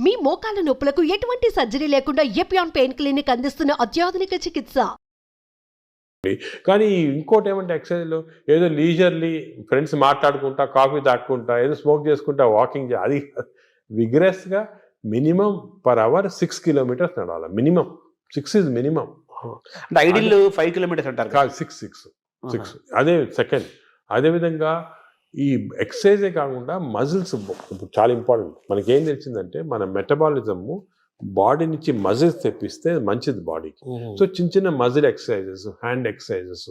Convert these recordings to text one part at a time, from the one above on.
మీ మోకాల నొప్పులకు ఎటువంటి సర్జరీ లేకుండా ఎపియాన్ పెయిన్ క్లినిక్ అందిస్తున్న అత్యాధునిక చికిత్స. కానీ ఇంకోటి ఏమంటే ఎక్సర్సైజ్లో ఏదో లీజర్లీ ఫ్రెండ్స్ మాట్లాడుకుంటా కాఫీ తాక్కుంటా ఏదో స్మోక్ చేసుకుంటా వాకింగ్ అది విగ్రెస్గా మినిమం పర్ అవర్ 6 kilometers నడవాలి. Minimum 6 is minimum. అంటే ఐడియల్ 5 kilometers అంటారు కాదు, 6 అదే సెకండ్. అదేవిధంగా ఈ ఎక్సర్సైజే కాకుండా మజిల్స్ చాలా ఇంపార్టెంట్. మనకి ఏం తెలిసిందంటే మన మెటబాలిజము బాడీ నుంచి మజిల్స్ తెప్పిస్తే మంచిది బాడీకి. సో చిన్న చిన్న మజిల్ ఎక్సర్సైజెస్, హ్యాండ్ ఎక్సర్సైజెస్,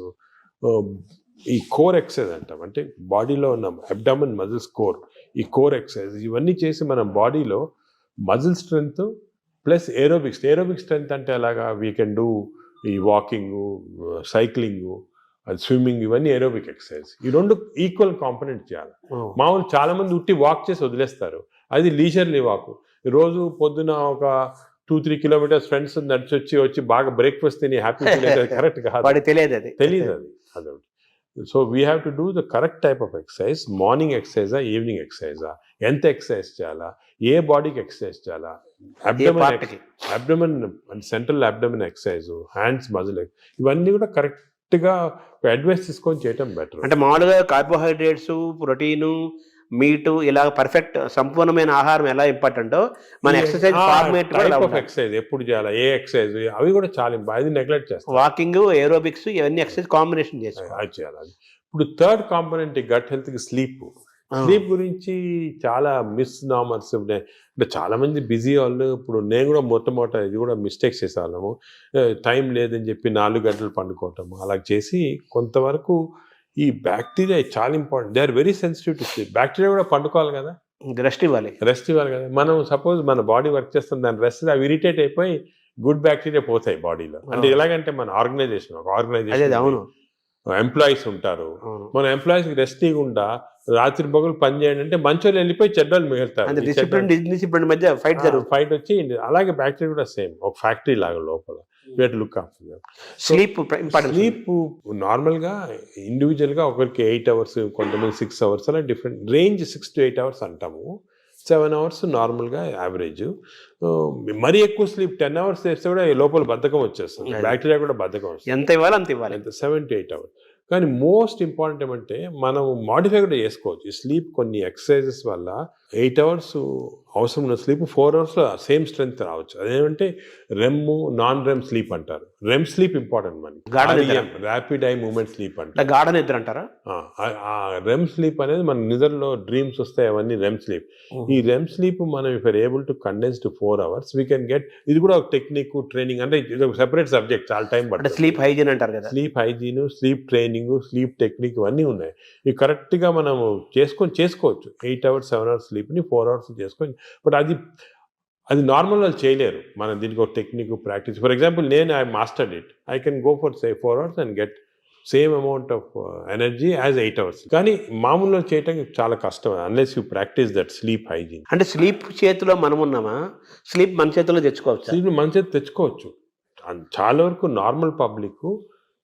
ఈ కోర్ ఎక్సర్సైజ్ అంటాం, అంటే బాడీలో ఉన్న అబ్డామన్ మజిల్స్ కోర్, ఈ కోర్ ఎక్సర్సైజ్ ఇవన్నీ చేసి మన బాడీలో muscle strength plus aerobics. Aerobic strength అంటే అలాగా వీ కెన్ డూ ఈ వాకింగ్, సైక్లింగ్, స్విమ్మింగ్, ఇవన్నీ ఏరోబిక్ ఎక్సర్సైజ్. ఈ రెండు ఈక్వల్ కాంపనెంట్ చేయాలి. మామూలు చాలా మంది ఉట్టి వాక్ చేసి వదిలేస్తారు, అది లీజర్లీ వాక్. రోజు పొద్దున ఒక 2-3 kilometers ఫ్రెండ్స్ వచ్చి బాగా బ్రేక్ఫాస్ట్ తిని హ్యాపీ కరెక్ట్ కాదు, తెలియదు అది. So we have to do the correct type of exercise. Morning ఎక్సర్సైజా, ఈవినింగ్ ఎక్సర్సైజా, ఎంత ఎక్సర్సైజ్ చేయాలా, ఏ బాడీకి ఎక్సర్సైజ్ చేయాలా, abdomen central abdomen exercise, hands muscle, ఇవన్నీ కూడా కరెక్ట్గా అడ్వైస్ తీసుకొని చేయటం బెటర్. అంటే మామూలుగా కార్బోహైడ్రేట్స్, ప్రోటీను, మీటు ఇలా పర్ఫెక్ట్ సంపూర్ణమైన ఆహారం ఎలా ఇంపార్టెంటో మన ఎక్సర్సైజ్ ఫార్మేట్ ఎక్సర్సైజ్ ఎప్పుడు చేయాలా, ఏ ఎక్సర్సైజ్, అవి కూడా చాలా అది నెగ్లెక్ట్ చేస్తాం. వాకింగ్, ఏరోబిక్స్ ఇవన్నీ ఎక్సర్సైజ్ కాంబినేషన్ చేయాలి. ఇప్పుడు థర్డ్ కాంపోనెంట్ గట్ హెల్త్కి స్లీప్. స్లీప్ గురించి చాలా మిస్నామర్స్ ఉన్నాయి. అంటే చాలా మంది బిజీ వాళ్ళు, ఇప్పుడు నేను కూడా మొట్టమొదట ఇది కూడా మిస్టేక్స్ చేసేవాళ్ళము. టైం లేదని చెప్పి 4 గంటలు పండుకోవటం అలా చేసి కొంతవరకు ఈ బ్యాక్టీరియా చాలా important. They are very sensitive to sleep. Bacteria కూడా పండుకోవాలి కదా, రెస్ట్ ఇవ్వాలి కదా. మనం సపోజ్ మన బాడీ వర్క్ చేస్తుంది, దాని రెస్ట్ అవి ఇరిటేట్ అయిపోయి గుడ్ బ్యాక్టీరియా పోతాయి బాడీలో. అంటే ఎలాగంటే మన ఆర్గనైజేషన్ అవును, ఎంప్లాయీస్ ఉంటారు, మన ఎంప్లాయీస్కి రెస్ట్ ఇవ్వకుండా రాత్రి పగలు పని చేయండి అంటే మంచోళ్ళు వెళ్ళిపోయి చెడ్డోళ్ళు మిగులుతారు, మధ్య ఫైట్ వచ్చి. అలాగే బ్యాక్టీరియా కూడా సేమ్ ఒక ఫ్యాక్టరీ లాగా లోపల. Look after sleep. స్లీప్ నార్మల్గా ఇండివిజువల్గా ఒకరికి 8 hours, కొంతమంది 6 hours, అలా డిఫరెంట్ రేంజ్. 6 to 8 hours అంటాము, 7 hours నార్మల్గా యావరేజ్. మరీ ఎక్కువ స్లీప్ 10 hours చేస్తే కూడా లోపల బద్ధకం వచ్చేస్తుంది, బ్యాక్టీరియా కూడా బద్ధకం వస్తుంది. ఎంత ఇవ్వాలి అంత ఇవ్వాలి, 7 to 8 hours. కానీ మోస్ట్ ఇంపార్టెంట్ ఏమంటే మనం మాడిఫై కూడా చేసుకోవచ్చు ఈ స్లీప్. కొన్ని ఎక్సర్సైజెస్ వల్ల 8 hours అవసరం ఉన్న స్లీప్ 4 hours సేమ్ స్ట్రెంగ్త్ రావచ్చు. అదేమంటే రెమ్, నాన్ రెమ్ స్లీప్ అంటారు. రెమ్ స్లీప్ ఇంపార్టెంట్ మనకి, ర్యాపిడ్ ఐ మూమెంట్ స్లీప్ అంటారు, గాఢ నిద్ర అంటారా. రెమ్ స్లీప్ అనేది మన నిద్రలో డ్రీమ్స్ వస్తాయి, అవన్నీ రెమ్ స్లీప్. ఈ రెమ్ స్లీప్ మనం if are able to condense to 4 hours we can get. ఇది కూడా ఒక టెక్నిక్, ట్రైనింగ్, అంటే ఇది ఒక సెపరేట్ సబ్జెక్ట్, చాలా టైం పడుతుంది. స్లీప్ హైజీన్ అంటారు కదా, sleep hygiene, sleep training, sleep technique ఇవన్నీ ఉన్నాయి. ఇవి కరెక్ట్గా మనం చేసుకోవచ్చు. 8 hours 7 hours స్లీప్ని 4 hours చేసుకోవచ్చు. బట్ అది నార్మల్ వాళ్ళు చేయలేరు. మనం దీనికి ఒక technique, practice. For example I mastered it, I can go for 4 hours and get same amount of energy as 8 hours. కానీ మామూలుగా చేయటం చాలా కష్టం unless you practice that sleep hygiene. అంటే స్లీప్ చేతిలో మనం ఉన్నామా, స్లీప్ మన చేతిలో తెచ్చుకోవచ్చు. స్లీప్ మన చేతి తెచ్చుకోవచ్చు. చాలా వరకు నార్మల్ పబ్లిక్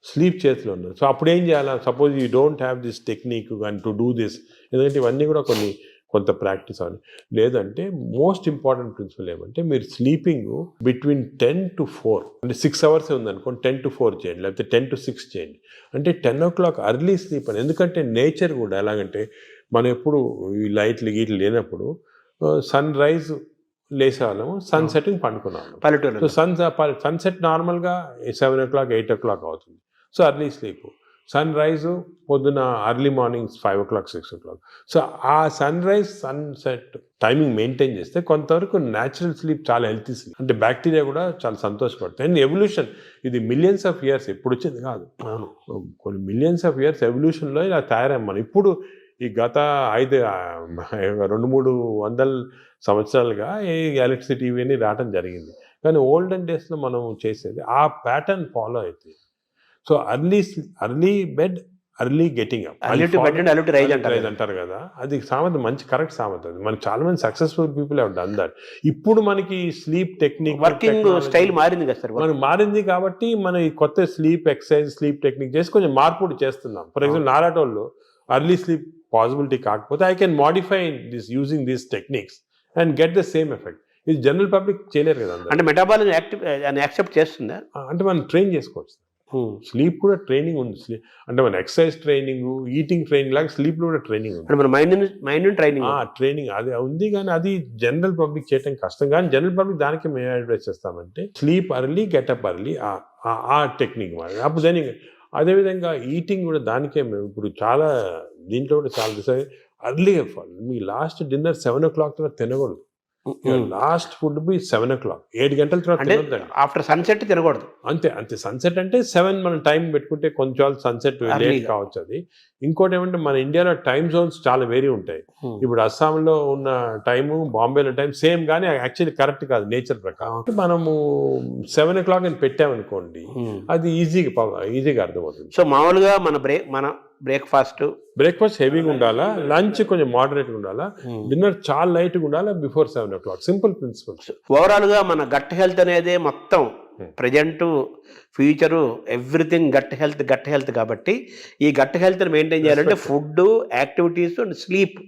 స్లీప్ చేతిలో ఉన్నారు. సో అప్పుడు ఏం చేయాలా, suppose you don't have this technique and to do this, ఎందుకంటే ఇవన్నీ కూడా కొంత ప్రాక్టీస్ అవ్వాలి. లేదంటే మోస్ట్ ఇంపార్టెంట్ ప్రిన్సిపల్ ఏమంటే మీరు స్లీపింగ్ బిట్వీన్ 10 to 4, అంటే 6 hours ఉందనుకోండి, 10 to 4 చేయండి, లేకపోతే 10 to 6 చేయండి. అంటే 10 o'clock అర్లీ స్లీప్ అని. ఎందుకంటే నేచర్ కూడా ఎలాగంటే మనం ఎప్పుడు ఈ లైట్లు గీట్లు లేనప్పుడు సన్ రైజ్ లేసేవాళ్ళము, సన్ సెట్టింగ్ పండుకున్నాము పల్లెటూరు. సో సన్సెట్ నార్మల్గా 7 o'clock 8 o'clock అవుతుంది. So early sleep. Sun rise పొద్దున early morning 5 o'clock 6 o'clock. So ఆ sun rise sunset timing maintain చేస్తే కొంతవరకు న్యాచురల్ స్లీప్ చాలా హెల్తీ స్లీప్. అంటే బ్యాక్టీరియా కూడా చాలా సంతోషపడుతుంది. అండ్ ఎవల్యూషన్ ఇది మిలియన్స్ ఆఫ్ ఇయర్స్ ఎప్పుడు వచ్చింది కాదు, కొన్ని మిలియన్స్ ఆఫ్ ఇయర్స్ ఎవల్యూషన్లో ఇలా తయారయ్యాం మనం. ఇప్పుడు ఈ గత 200-300 సంవత్సరాలుగా ఈ ఎలక్ట్రిసిటీ ఇవన్నీ రావడం జరిగింది. కానీ ఓల్డెన్ డేస్లో మనం చేసేది ఆ ప్యాటర్న్ ఫాలో అవుతుంది. So early bed, early getting up, rise అంటారు కదా, అది సామెత, మంచి కరెక్ట్ సామెత. అది మనకి చాలా మంది successful people have done that. ఇప్పుడు మనకి స్లీప్ టెక్నిక్, వర్కింగ్ స్టైల్ మారింది కదా సార్, మనకి మారింది కాబట్టి మనం ఈ కొత్త స్లీప్ ఎక్సర్సైజ్, స్లీప్ టెక్నిక్ చేసి కొంచెం మార్పు చేస్తున్నాం. ఫర్ ఎగ్జాంపుల్ నారాటోళ్ళు అర్లీ స్లీప్ పాసిబిలిటీ కాకపోతే I can modify this using these techniques and get the same effect. ఇది జనరల్ పబ్లిక్ చేయలేరు కదా అందరూ. అంటే మెటాబాలిజం యాక్సెప్ట్ చేస్తుందా? అంటే మనం ట్రైన్ చేసుకోవచ్చు. స్లీప్ కూడా ట్రైనింగ్ ఉంది. అంటే మన ఎక్సర్సైజ్ ట్రైనింగ్, ఈటింగ్ ట్రైనింగ్ లాగా స్లీప్ లో కూడా ట్రైనింగ్ ఉంది. అంటే మన మైండ్ ట్రైనింగ్ ట్రైనింగ్ అది ఉంది, కానీ అది జనరల్ పబ్లిక్ చేయడం కష్టం. కానీ జనరల్ పబ్లిక్ దానికి మేము అడ్వైస్ చేస్తామంటే స్లీప్ అర్లీ, గెటప్ అర్లీ, ఆ టెక్నిక్ మరి. అప్పుడు దాని అదేవిధంగా ఈటింగ్ కూడా దానికే మేము ఇప్పుడు చాలా దీంట్లో కూడా చాలా అర్లీగా మీ లాస్ట్ డిన్నర్ 7 o'clock తర్వాత తినకూడదు. లాస్ట్ ఫుడ్ బి 7 o'clock, 7 గంటల తర్వాత తినొద్దండి. ఆఫ్టర్ సన్సెట్ తినకూడదు. అంతే సన్సెట్ అంటే 7 మనం టైం పెట్టుకుంటే కొంచెం సన్సెట్ లేట్ కావచ్చు. అది ఇంకోటి ఏమంటే మన ఇండియాలో టైం జోన్స్ చాలా వేరీ ఉంటాయి. ఇప్పుడు అస్సాంలో ఉన్న టైము, బాంబేలో టైం సేమ్, కానీ యాక్చువల్లీ కరెక్ట్ కాదు నేచర్ ప్రకారం. మనము 7 o'clock అని పెట్టామనుకోండి, అది ఈజీగా అర్థమవుతుంది. సో మామూలుగా మన బ్రేక్ఫాస్ట్ హెవీగా ఉండాలా, లంచ్ కొంచెం మోడరేట్గా ఉండాలా, డిన్నర్ చాలా లైట్గా ఉండాలా before 7 o'clock. Simple principles. Overall గా మన గట్ హెల్త్ అనేది మొత్తం present future everything gut health కాబట్టి ఈ గట్ హెల్త్ మెయింటైన్ చేయాలంటే ఫుడ్, యాక్టివిటీస్ అండ్ స్లీప్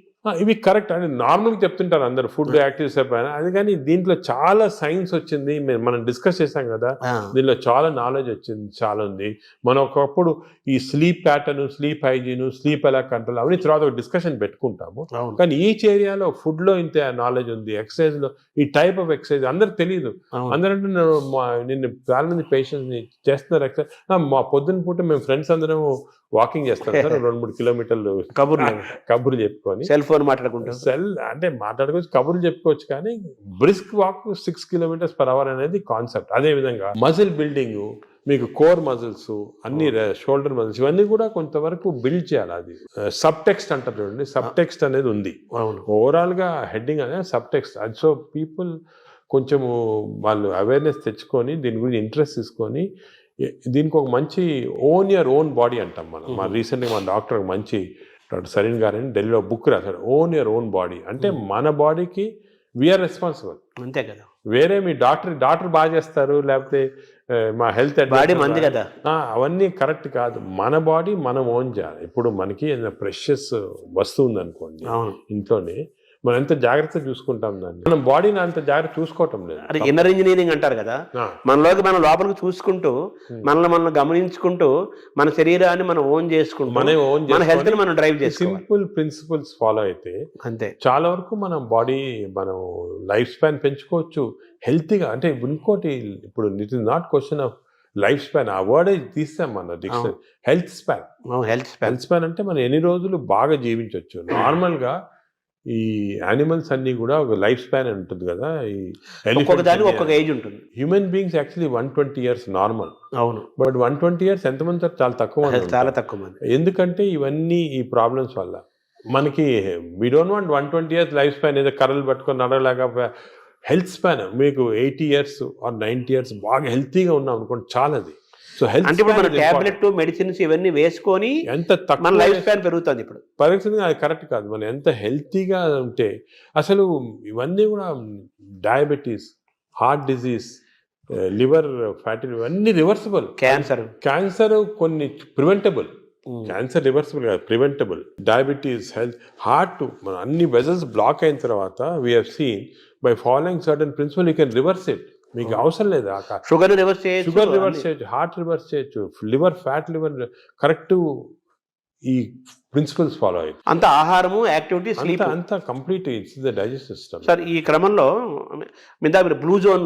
ఇవి కరెక్ట్ అని నార్మల్గా చెప్తుంటారు అందరు, ఫుడ్ యాక్టివ్స్ అయిపోయినా. అది కానీ దీంట్లో చాలా సైన్స్ వచ్చింది, మనం డిస్కస్ చేసాం కదా, దీనిలో చాలా నాలెడ్జ్ వచ్చింది, చాలా ఉంది. మనం ఒకప్పుడు ఈ sleep pattern, sleep hygiene, sleep ఎలా కంట్రోల్ అవన్నీ తర్వాత ఒక డిస్కషన్ పెట్టుకుంటాము. కానీ ఈచ్ ఏరియాలో ఫుడ్లో ఇంత నాలెడ్జ్ ఉంది, ఎక్సర్సైజ్లో ఈ టైప్ ఆఫ్ ఎక్సర్సైజ్ అందరికి తెలియదు. అందరంటే నిన్ను చాలా మంది పేషెంట్స్ చేస్తున్నారు ఎక్సర్సైజ్. మా పొద్దున్న పూట మేము ఫ్రెండ్స్ అందరం వాకింగ్ చేస్తాం సార్, 2-3 కిలోమీటర్లు కబుర్లు చెప్పుకొని, సెల్ ఫోన్ మాట్లాడుకుంటాం. అంటే మాట్లాడుకోవచ్చు, కబుర్లు చెప్పుకోవచ్చు. కానీ బ్రిస్క్ వాక్ 6 km/h అనేది కాన్సెప్ట్. అదే విధంగా మజిల్ బిల్డింగ్, మీకు కోర్ మజిల్స్ అన్ని, షోల్డర్ మజిల్స్, ఇవన్నీ కూడా కొంతవరకు బిల్డ్ చేయాలి. అది సబ్ టెక్స్ట్ అంటారు చూడండి, సబ్ టెక్స్ట్ అనేది ఉంది. ఓవరాల్ గా హెడ్డింగ్ అనేది సబ్ టెక్స్ట్. అది సో పీపుల్ కొంచెము వాళ్ళు అవేర్నెస్ తెచ్చుకొని దీని గురించి ఇంట్రెస్ట్ తీసుకొని దీనికి ఒక మంచి యువర్ ఓన్ బాడీ అంటాం మనం. మా రీసెంట్గా మన డాక్టర్ మంచి డాక్టర్ సలీన్ గారు అని ఢిల్లీలో బుక్ రాశారు, యువర్ ఓన్ బాడీ. అంటే మన బాడీకి వీఆర్ రెస్పాన్సిబుల్. అంతే కదా. వేరే మీ డాక్టర్ బాగా చేస్తారు, లేకపోతే మా హెల్త్ బాడీ మంది కదా, అవన్నీ కరెక్ట్ కాదు. మన బాడీ మనం ఓన్ చేయాలి. ఇప్పుడు మనకి ప్రెషియస్ వస్తువు ఉందనుకోండి ఇంట్లోనే, మనం ఎంత జాగ్రత్త చూసుకుంటాం దాన్ని, మనం బాడీని అంత జాగ్రత్త చూసుకోవటం లేదు. అది ఇన్నర్ ఇంజనీరింగ్ అంటారు కదా, మనలోకి మనం లోపలికి చూసుకుంటూ మనల్ని గమనించుకుంటూ మన శరీరాన్ని మనం ఓన్ చేసుకుంటూ మన హెల్త్ ని మనం డ్రైవ్ చేసి సింపుల్ ప్రిన్సిపల్స్ ఫాలో అయితే అంతే చాలా వరకు మనం బాడీ, మనం లైఫ్ స్పాన్ పెంచుకోవచ్చు హెల్తీగా. అంటే ఇంకోటి, ఇప్పుడు it is not question of life span, ఆ వర్డ్ తీస్తాం మన డిక్షనరీ. హెల్త్ స్పాన్ అంటే మనం ఎన్ని రోజులు బాగా జీవించవచ్చు. నార్మల్గా ఈ యానిమల్స్ అన్ని కూడా ఒక లైఫ్ స్పాన్ ఉంటుంది కదా, ఒక్కొక్క ఏజ్ ఉంటుంది. Human beings actually 120 years normal. అవును. బట్ 120 years ఎంతమంది చాలా తక్కువ మంది. ఎందుకంటే ఇవన్నీ ఈ ప్రాబ్లమ్స్ వల్ల మనకి we don't want 120 years life span, ఏదో కర్రలు పట్టుకొని నడవలేక. హెల్త్ స్పాన్ మీకు 80 years or 90 years బాగా హెల్తీగా ఉన్నాం అనుకోండి, చాలా. అది సో హెల్త్ అంటే ఇప్పుడు మన టాబ్లెట్, మెడిసిన్స్ ఇవన్నీ వేసుకొని ఎంత తక్కువ లైఫ్ స్పాన్ పెరుగుతుంది. ఇప్పుడు పెరుగుతుంది, అది కరెక్ట్ కాదు. మనం ఎంత హెల్తీగా ఉంటే అసలు ఇవన్నీ కూడా diabetes, heart disease, liver fatty, ఇవన్నీ రివర్సిబుల్. క్యాన్సర్ కొన్ని ప్రివెంటబుల్, క్యాన్సర్ రివర్సిబుల్ కాదు, ప్రివెంటబుల్. డయాబెటీస్, హెల్త్, హార్ట్, మన అన్ని వెజల్స్ బ్లాక్ అయిన తర్వాత we have seen by following certain principal you can reverse it. మీకు అవసరం లేదు. షుగర్ రివర్స్ చేయొచ్చు, హార్ట్ రివర్స్ చేయొచ్చు, లివర్ ఫ్యాట్, లివర్ కరెక్ట్. ఈ ప్రిన్సిపల్స్ ఫాలో అయ్యి అంత ఆహారము, యాక్టివిటీ, స్లీప్ అంతా complete it's the digestive system. Sir ఈ క్రమంలో మీరు బ్లూ జోన్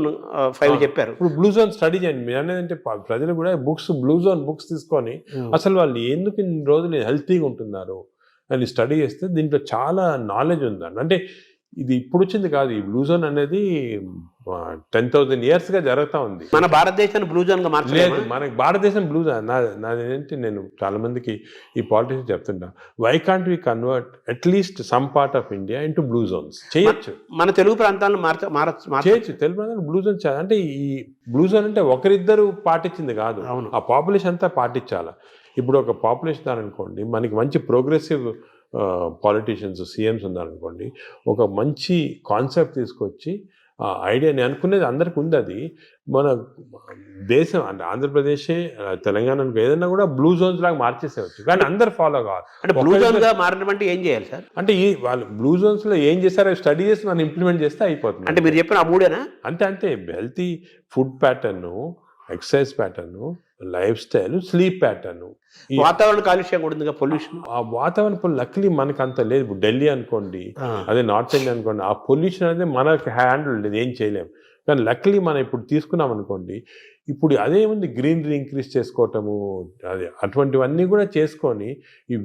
5 చెప్పారు. ఇప్పుడు బ్లూ జోన్ స్టడీ చేయండి. మీరు అనేదంటే ప్రజలు కూడా బ్లూ జోన్ బుక్స్ తీసుకొని అసలు వాళ్ళు ఎందుకు ఇన్ని రోజులు హెల్తీగా ఉంటున్నారు అని స్టడీ చేస్తే దీంట్లో చాలా నాలెడ్జ్ ఉందండి. అంటే ఇది ఇప్పుడు వచ్చింది కాదు, ఈ బ్లూ జోన్ అనేది 10,000 years గా జరుగుతూ ఉంది. మన భారతదేశాన్ని బ్లూ జోన్ గా మార్చలేదు. మనకి భారతదేశం బ్లూ జోన్. నాదేంటి, నేను చాలా మందికి ఈ పాలిటిక్స్ చెప్తుంటా, why can't we convert at least some part of India into blue zones? చేయొచ్చు. మన తెలుగు ప్రాంతాలను చేయొచ్చు. తెలుగు ప్రాంతాలు బ్లూ జోన్. అంటే ఈ బ్లూ జోన్ అంటే ఒకరిద్దరు పాటించింది కాదు, ఆ పాపులేషన్ అంతా పాటించాలి. ఇప్పుడు ఒక పాపులేషన్ అనుకోండి, మనకి మంచి ప్రోగ్రెసివ్ పాలిటీషియన్స్, సీఎంస్ ఉన్నారనుకోండి, ఒక మంచి కాన్సెప్ట్ తీసుకొచ్చి ఐడియా నేను అనుకునేది అందరికి ఉంది. అది మన దేశం అంటే ఆంధ్రప్రదేశే తెలంగాణ ఏదైనా కూడా బ్లూ జోన్స్ లాగా మార్చేసేవచ్చు, కానీ అందరు ఫాలో కావాలి. అంటే బ్లూ జోన్ గా మారడం అంటే ఏం చేయాలి సార్? అంటే ఈ వాళ్ళు బ్లూ జోన్స్ లో ఏం చేస్తారో స్టడీ చేసి మనం ఇంప్లిమెంట్ చేస్తే అయిపోతుంది. అంటే మీరు చెప్పిన ఆ మూడేనా? అంతే healthy food pattern, exercise pattern, life style, sleep pattern. వాతావరణ కాలుష్యం కూడా ఉంది, పొల్యూషన్. ఆ వాతావరణ లక్లీ మనకు అంత లేదు. ఇప్పుడు ఢిల్లీ అనుకోండి, అదే నార్త్ ఇండియా అనుకోండి, ఆ పొల్యూషన్ అనేది మనకి హ్యాండిల్ లేదు, ఏం చేయలేము. కానీ లక్లీ మనం ఇప్పుడు తీసుకున్నాం అనుకోండి, ఇప్పుడు అదేముంది గ్రీనరీ ఇంక్రీజ్ చేసుకోవటము, అదే అటువంటివన్నీ కూడా చేసుకొని ఈ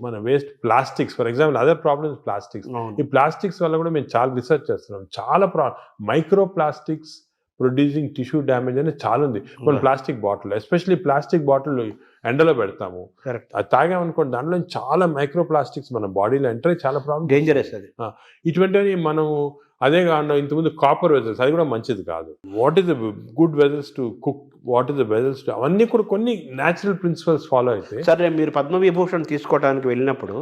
మన waste plastics, for example other problems plastics. ఈ ప్లాస్టిక్స్ వల్ల కూడా మేము చాలా రీసెర్చ్ చేస్తున్నాం. చాలా micro plastics producing tissue damage అనేది చాలా ఉంది. కొన్ని plastic bottle, especially plastic bottle ఎండలో పెడతాము, అది తాగామనుకోండి దాంట్లో చాలా మైక్రో ప్లాస్టిక్స్ మన బాడీలో ఎంటర్ చాలా ప్రాబ్లమ్, డేంజరస్ అది. ఇటువంటివి మనము అదే కాకుండా ఇంతకుముందు కాపర్ వెజల్స్, అది కూడా మంచిది కాదు. What is the good vessels to cook, what is the vessels to, అవన్నీ కూడా కొన్ని న్యాచురల్ ప్రిన్సిపల్స్ ఫాలో అయితే. సరే, మీరు పద్మవిభూషణ్ తీసుకోవడానికి వెళ్ళినప్పుడు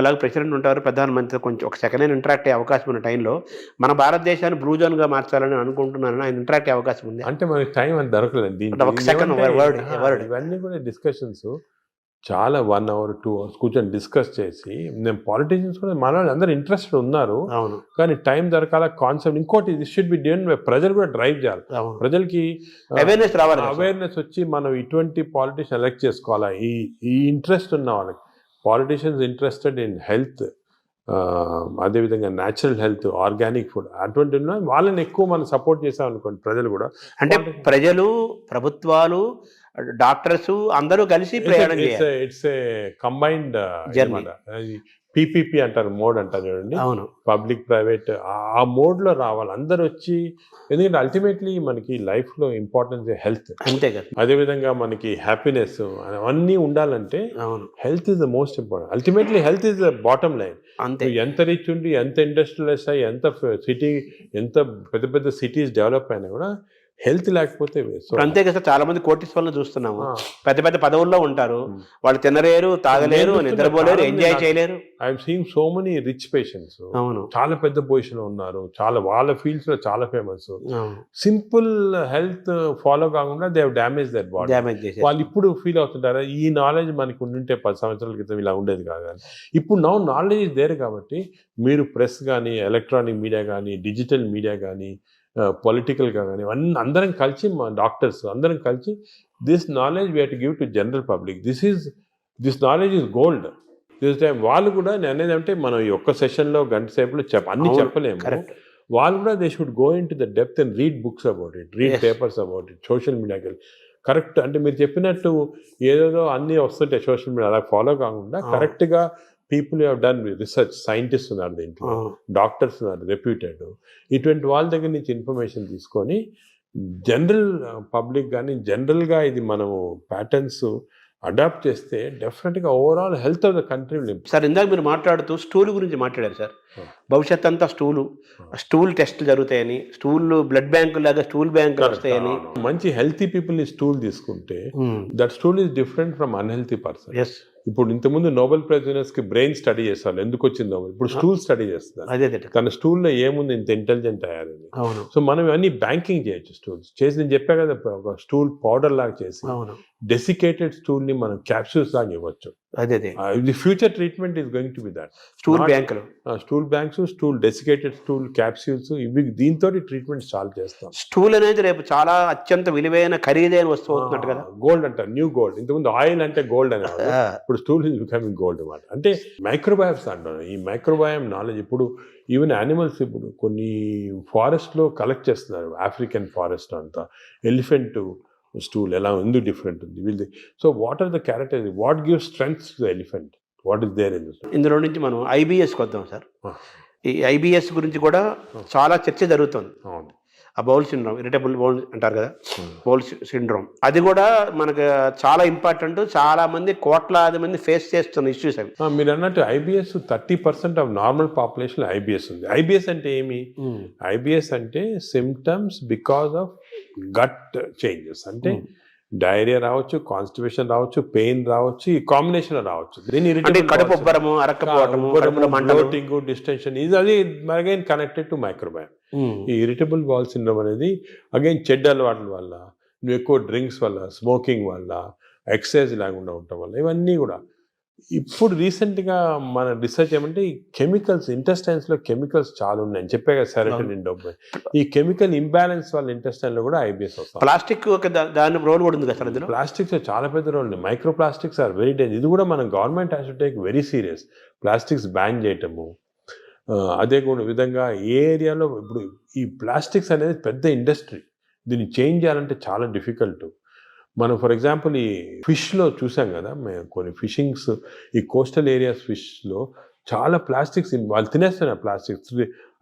ఎలాగో ప్రెసిడెంట్ ఉంటారు, ప్రధానమంత్రి, కొంచెం ఒక సెకండ్ హ్యాండ్ ఇంటరాక్ట్ అయ్యే అవకాశం ఉన్న టైంలో మన భారతదేశాన్ని బ్లూ జోన్ గా మార్చాలని అనుకుంటున్నాను, ఆయన ఇంటరాక్ట్ అయ్యే అవకాశం ఉంది? అంటే మనకి టైం అని దొరకలేదు దీంట్లో. ఇవన్నీ కూడా డిస్కషన్స్ చాలా 1 hour 2 hours కూర్చొని డిస్కస్ చేసి, నేను పాలిటీషియన్స్ కూడా మన వాళ్ళు అందరూ ఇంట్రెస్టెడ్ ఉన్నారు, కానీ టైం దొరకాల కాన్సెప్ట్. ఇంకోటి this should be done by ప్రజలు కూడా డ్రైవ్ చేయాలి, ప్రజలకి అవేర్నెస్ రావాలి, అవేర్నెస్ వచ్చి మనం ఇటువంటి పాలిటీషియన్ ఎలక్ట్ చేసుకోవాలా. ఈ ఇంట్రెస్ట్ ఉన్న వాళ్ళకి, పాలిటీషియన్స్ ఇంట్రెస్టెడ్ ఇన్ హెల్త్, అదేవిధంగా న్యాచురల్ హెల్త్, ఆర్గానిక్ ఫుడ్, అటువంటి వాళ్ళని ఎక్కువ మనం సపోర్ట్ చేసాం అనుకోండి, ప్రజలు కూడా. అంటే ప్రజలు, ప్రభుత్వాలు, డాక్టర్స్ అందరూ కలిసి ప్రయాణం చేయాలి. ఇట్స్ ఏ కంబైన్డ్ పీపీపీ అంటారు, మోడ్ అంటారు చూడండి. అవును, పబ్లిక్ ప్రైవేట్ ఆ మోడ్ లో రావాలి అందరు వచ్చి. ఎందుకంటే అల్టిమేట్లీ మనకి లైఫ్ లో ఇంపార్టెన్స్ హెల్త్, అంతే కదా. అదేవిధంగా మనకి హ్యాపీనెస్ అవన్నీ ఉండాలంటే health is the most important. Ultimately health is the bottom line. అంతే, ఎంత రిచ్ ఉండి, ఎంత ఇండస్ట్రియలైజ్ అయ్యి, ఎంత సిటీ, ఎంత పెద్ద పెద్ద సిటీస్ డెవలప్ అయినా కూడా హెల్త్ లేకపోతే అంతే కదా. చాలా మంది కోటీశ్వరులను చూస్తున్నాము, పెద్ద పెద్ద పదవుల్లో ఉంటారు, వాళ్ళు తినలేరు, తాగలేరు, నిద్రపోలేరు, ఎంజాయ్ చేయలేరు. I'm seeing so many rich patients, చాలా పెద్ద పొజిషన్ లో ఉన్నారు, చాలా వాళ్ళ ఫీల్డ్స్ లో చాలా ఫేమస్. సింపుల్ హెల్త్ ఫాలో కాకుండా they have damage their body. వాళ్ళు ఇప్పుడు ఫీల్ అవుతుంటారు, ఈ నాలెడ్జ్ మనకి ఉండుంటే 10 సంవత్సరాల క్రితం ఇలా ఉండేది కాదు. కానీ ఇప్పుడు నాలెడ్జ్ ఇస్ దేర్ కాబట్టి మీరు ప్రెస్ కానీ, ఎలక్ట్రానిక్ మీడియా కానీ, డిజిటల్ మీడియా కానీ, పొలిటికల్గా కానీ, అందరం కలిసి, మా డాక్టర్స్ అందరం కలిసి, this knowledge we have to give to general public. This knowledge is gold. This time వాళ్ళు కూడా నేను అనేది అంటే మనం ఈ ఒక్క సెషన్లో గంట సేపులో అన్ని చెప్పలేము. వాళ్ళు కూడా they should go in to the depth and read books about it, read papers about it, social మీడియాకి కరెక్ట్. అంటే మీరు చెప్పినట్టు ఏదేదో అన్నీ వస్తుంటాయి సోషల్ మీడియా, అలా ఫాలో కాకుండా కరెక్ట్గా people have done research, scientist ఉన్నారు దీంట్లో, డాక్టర్స్ ఉన్నారు రెప్యూటెడ్, ఇటువంటి వాళ్ళ దగ్గర నుంచి ఇన్ఫర్మేషన్ తీసుకొని జనరల్ పబ్లిక్ కానీ జనరల్గా ఇది మనము ప్యాటర్న్స్ అడాప్ట్ చేస్తే డెఫినెట్గా overall health of the country will improve. Sir, ఇందాక మీరు మాట్లాడుతూ స్టూల్ గురించి మాట్లాడారు సార్. భవిష్యత్ అంతా స్టూల్ టెస్టులు జరుగుతాయని, బ్లడ్ బ్యాంకు లాగా స్టూల్ బ్యాంకులు వస్తాయని. మంచి హెల్తీ పీపుల్ ని స్టూల్ తీసుకుంటే that stool is different from unhealthy person. ఇప్పుడు ఇంతకుముందు నోబెల్ ప్రైజ్ విన్నర్స్ కి బ్రెయిన్ స్టడీ చేస్తారు, ఎందుకు వచ్చిందో. ఇప్పుడు స్టూల్ స్టడీ చేస్తున్నారు, తన స్టూల్లో ఏముంది ఇంత ఇంటెలిజెంట్ అయ్యారని. సో మనం ఇవన్నీ బ్యాంకింగ్ చేయొచ్చు. స్టూల్స్ చేసి నేను చెప్పా కదా, ఒక స్టూల్ పౌడర్ లాగా చేసి డెసికేటెడ్ స్టూల్ ని మనం క్యాప్సూల్స్ లాగా ఇవ్వచ్చు. The future treatment is going to be that. Stool banks, stool desiccated stool capsules, ఇవి దీంతో ట్రీట్మెంట్ సాల్వ్ చేస్తాం. స్టూల్ అనేది రేపు చాలా అత్యంత విలువైన ఖరీదైన వస్తువు అవుతున్నట్టు కదా. గోల్డ్ అంటారు, న్యూ గోల్డ్. ఇంతకుముందు ఆయిల్ అంటే గోల్డ్ అనేవారు, ఇప్పుడు స్టూల్ ఈజ్ బికమింగ్ గోల్డ్ అన్నమాట. అంటే మైక్రోబయామ్స్ అంటారు. ఈ మైక్రోబయామ్ నాలెడ్జ్ ఇప్పుడు ఈవెన్ యానిమల్స్ ఇప్పుడు కొన్ని ఫారెస్ట్లో కలెక్ట్ చేస్తున్నారు, ఆఫ్రికన్ ఫారెస్ట్ అంతా. ఎలిఫెంట్ స్టూల్ ఎలా ఎందుకు డిఫరెంట్ ఉంది వీళ్ళది. So what are the characters, what give strength to the elephant, what is there in this. ఇందులో నుంచి మనం ఐబిఎస్కి వద్దాం సార్. ఈ ఐబిఎస్ గురించి కూడా చాలా చర్చ జరుగుతుంది. ఆ బౌల్ సిండ్రోమ్, ఇరిటబుల్ బౌల్ అంటారు కదా, బౌల్ సిండ్రోమ్, అది కూడా మనకు చాలా ఇంపార్టెంట్. చాలా మంది, కోట్లాది మంది ఫేస్ చేస్తున్న ఇష్యూస్ అవి. మీరు అన్నట్టు IBS 30% of normal population IBS ఉంది. ఐబిఎస్ అంటే ఏమి? ఐబిఎస్ అంటే symptoms because of gut changes. అంటే డైరియా రావచ్చు, కాన్స్టిపేషన్ రావచ్చు, పెయిన్ రావచ్చు, ఈ కాంబినేషన్ రావచ్చు. దీని అంటే కడుపు ఉబ్బరము, అరక్కపోవటము, కడుపులో మంటలు, బ్లోటింగ్, డిస్టెన్షన్, ఇది అది అగైన్ కనెక్టెడ్ టు మైక్రోబయామ్. ఈ ఇరిటబుల్ బౌల్ సిండ్రోమ్ అనేది అగైన్ చెడ్డ అలవాట్ల వల్ల, నువ్వు ఎక్కువ డ్రింక్స్ వల్ల, స్మోకింగ్ వల్ల, ఎక్సర్సైజ్ లేకుండా ఉండటం వల్ల, ఇవన్నీ కూడా. ఇప్పుడు రీసెంట్గా మన రీసెర్చ్ ఏమంటే ఈ కెమికల్స్, ఇంటెస్టైన్స్లో కెమికల్స్ చాలా ఉన్నాయని చెప్పే కదా, సెరోటోనిన్, డోపమైన్. ఈ కెమికల్ ఇంబ్యాలెన్స్ వల్ల ఇంటెస్టైన్లో కూడా ఐబిఎస్ వస్తుంది. ప్లాస్టిక్ ఒక దాని రోల్ కూడా ఉంది కదా సార్ ఇందులో. ప్లాస్టిక్స్ చాలా పెద్ద రోల్ ఉంది. Micro plastics are very danger. ఇది కూడా మన government has to take very serious. Plastics ban చేయటము, అదే కూడా విధంగా ఏ ఏరియాలో ఇప్పుడు ఈ ప్లాస్టిక్స్ అనేది పెద్ద ఇండస్ట్రీ. దీన్ని చేంజ్ చేయాలంటే చాలా డిఫికల్ట్. మనం ఫర్ ఎగ్జాంపుల్ ఈ ఫిష్లో చూసాం కదా, మేము కొన్ని ఫిషింగ్స్, ఈ కోస్టల్ ఏరియాస్ ఫిష్లో చాలా ప్లాస్టిక్స్ వాళ్ళు తినేస్తున్నారు. ప్లాస్టిక్స్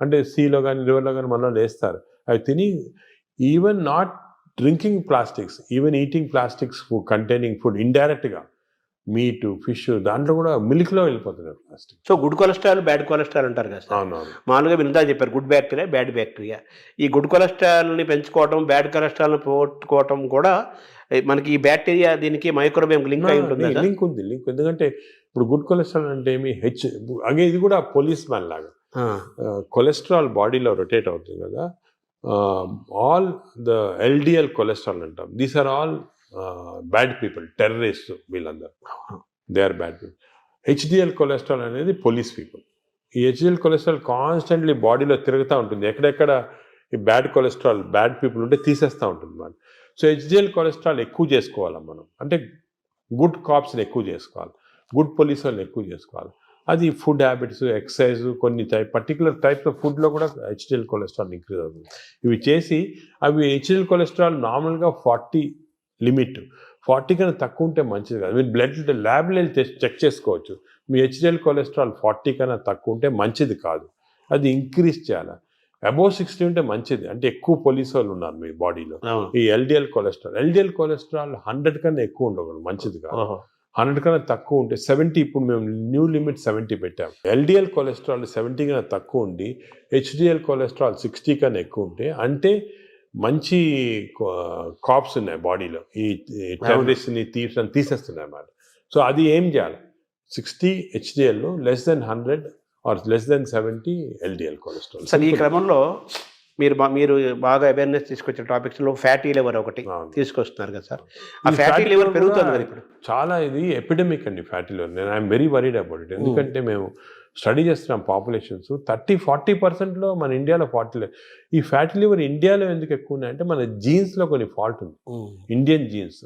అంటే సీలో కానీ రివర్లో కానీ మనలో వేస్తారు. అవి తిని even not drinking plastics, even eating plastics containing food ఇండైరెక్ట్గా, మీట్, ఫిష్, దాంట్లో కూడా మిల్క్లో వెళ్ళిపోతున్నారు plastic. So good cholesterol, bad cholesterol అంటారు కదా సార్. అవునవును. మామూలుగా మీరు ఇందా చెప్పారు గుడ్ బ్యాక్టీరియా, బ్యాడ్ బ్యాక్టీరియా. ఈ గుడ్ కొలెస్ట్రాల్ని పెంచుకోవటం, బ్యాడ్ కొలెస్ట్రాల్ని పోగొట్టుకోవటం కూడా మనకి ఈ బ్యాక్టీరియా దీనికి మైక్రోబయామ్ లింక్ అయి ఉంటుంది. లింక్ ఉంది, లింక్. ఎందుకంటే ఇప్పుడు గుడ్ కొలెస్ట్రాల్ అంటే ఏమి అగే ఇది కూడా పోలీస్ మ్యాన్ లాగా. కొలెస్ట్రాల్ బాడీలో రొటేట్ అవుతుంది కదా, ఆల్ ద ఎల్డిఎల్ కొలెస్ట్రాల్ అంటాం. These are all bad people, terrorist, వీళ్ళందరూ they are bad people. HDL cholesterol అనేది పోలీస్ పీపుల్. ఈ హెచ్డిఎల్ కొలెస్ట్రాల్ కాన్స్టెంట్లీ బాడీలో తిరుగుతూ ఉంటుంది. ఎక్కడెక్కడ ఈ బ్యాడ్ కొలెస్ట్రాల్, బ్యాడ్ పీపుల్ ఉంటే తీసేస్తూ ఉంటుంది మనం. సో హెచ్డిఎల్ కొలెస్ట్రాల్ ఎక్కువ చేసుకోవాలి మనం, అంటే గుడ్ కాప్స్ని ఎక్కువ చేసుకోవాలి, గుడ్ పోలీస్ వాళ్ళని ఎక్కువ చేసుకోవాలి. అది ఫుడ్ హ్యాబిట్స్, ఎక్సర్సైజ్, కొన్ని పర్టికులర్ టైప్స్ ఆఫ్ ఫుడ్లో కూడా హెచ్డిఎల్ కొలెస్ట్రాల్ ఇంక్రీజ్ అవుతుంది. ఇవి చేసి అవి హెచ్డిఎల్ కొలెస్ట్రాల్ నార్మల్గా 40 లిమిట్, 40 కన్నా తక్కువ ఉంటే మంచిది కాదు. మీరు బ్లడ్ ల్యాబ్లో చెక్ చేసుకోవచ్చు. మీ హెచ్డిఎల్ కొలెస్ట్రాల్ 40 కన్నా తక్కువ ఉంటే మంచిది కాదు, అది ఇంక్రీజ్ చేయాలి. అబోవ్ 60 ఉంటే మంచిది, అంటే ఎక్కువ పోలీస్ వాళ్ళు ఉన్నారు మీ బాడీలో. ఈ ఎల్డిఎల్ కొలెస్ట్రాల్ 100 కన్నా ఎక్కువ ఉండకూడదు, మంచిది కాదు. 100 కన్నా తక్కువ ఉంటే 70, ఇప్పుడు మేము న్యూ లిమిట్ 70 పెట్టాము. ఎల్డిఎల్ కొలెస్ట్రాల్ 70 కన్నా తక్కువ ఉండి హెచ్డిఎల్ కొలెస్ట్రాల్ 60 కన్నా ఎక్కువ ఉంటే అంటే మంచి కాప్స్ ఉన్నాయి బాడీలో, ఈ టెర్రరిస్ట్ని, థీవ్స్ని తీసేస్తున్నాయి అన్నమాట. సో అది ఏం చేయాలి, 60 HDL, less than 100 or less than 70 LDL cholesterol. Sir ఈ క్రమంలో మీరు బాగా అవేర్నెస్ తీసుకొచ్చిన టాపిక్స్లో ఫ్యాటీ లివర్ ఒకటి తీసుకొస్తున్నారు కదా సార్. ఆ ఫ్యాటీ లివర్ పెరుగుతుంది కదా ఇప్పుడు చాలా. ఇది ఎపిడమిక్ అండి ఫ్యాటీ లివర్. నేను I'm very worried about it. ఎందుకంటే మేము స్టడీ చేస్తున్నాం పాపులేషన్స్ 30-40%లో మన ఇండియాలో ఈ ఫ్యాటీ లివర్ ఇండియాలో ఎందుకు ఎక్కువ ఉన్నాయంటే మన జీన్స్లో కొన్ని ఫాల్ట్ ఉంది, ఇండియన్ జీన్స్.